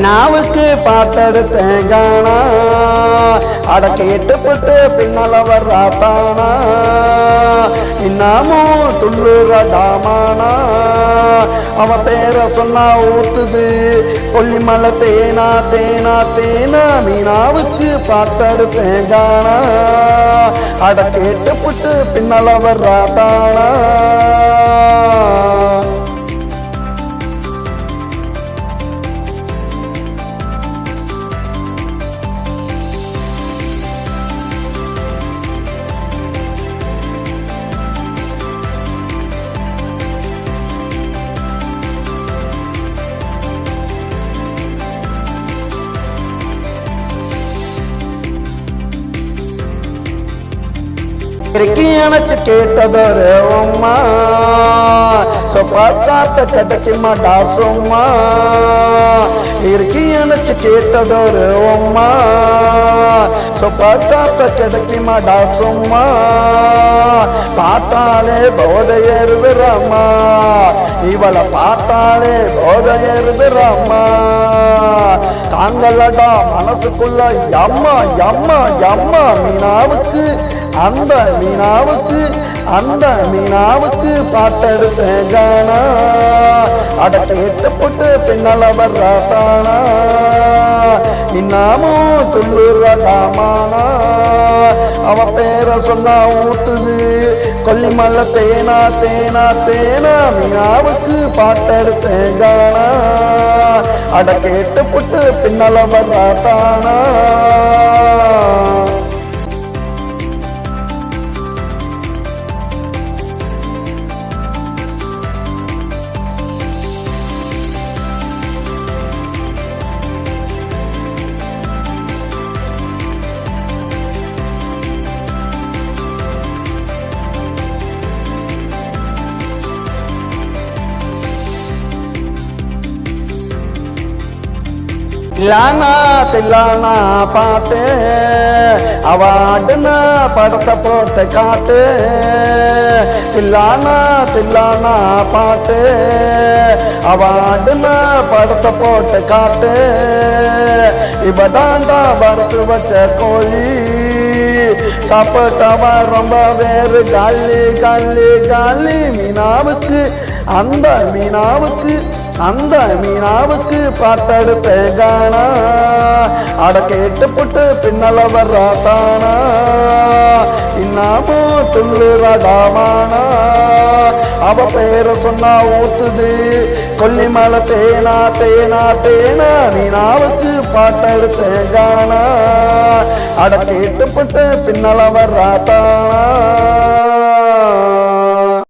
மீனாவுக்கு பாட்டெடுத்தேன் காணா அட கேட்டுப்பட்டு பின்னால வர்றாத்தானா இன்னமும் துள்ளுறடாமானா அவன் பேரை சொன்னா ஊத்துது கொல்லிமலை தேனா தேனா தேனா மீனாவுக்கு பாட்டெடுத்தேன் காணா அட கேட்டுப்பட்டு பின்னால வர்றாத்தானா எனக்கு கேட்டதொரு அம்மா சொப்பாஸ்டார்ட்ட கிடைக்குமா டாசும்மா எனக்கு கேட்டதொரு அம்மா சொப்பாஸ்டார்ட்ட கிடைக்குமா டாசும்மா பார்த்தாலே போதையருதுரம்மா இவளை பார்த்தாலே போதையருதுரம்மா தாங்களடா மனசுக்குள்ள எம்மா எம்மா எம்மா மீனாவுக்கு அந்த மீனாவுக்கு பாட்டெடுத்தேன் காணா அட கேட்டுப்பட்டு பின்னால வர்றாத்தானா இன்னமும் துள்ளுறடாமானா அவ பேரை சொன்னா ஊத்துது கொல்லிமலை தேனா தேனா தேனா மீனாவுக்கு பாட்டெடுத்தேன் காணா அட கேட்டுப்பட்டு பின்னால வர்றாத்தானா தில்லானா தில்லானா பாட்டு அவ ஆடுனா படத்தை போட்டு காட்டு தில்லானா தில்லானா பாட்டு அவ ஆடுனா படத்தை போட்டு காட்டு இவ தாண்டா வறுத்து வச்ச கோழி சாப்பிட்டவ ரொம்ப வேறு காலி காலி காலி மீனாவுக்கு அந்த மீனாவுக்கு பாட்டெடுத்தேன் காணா அட கேட்டுப்பட்டு பின்னால வர்றாத்தானா இன்னமும் துள்ளுறடாமானா அவ பேரை சொன்னா ஊத்துது கொல்லிமலை தேனா தேனா தேனா மீனாவுக்கு பாட்டெடுத்தேன் காணா அட கேட்டுப்பட்டு பின்னால வர்றாத்தானா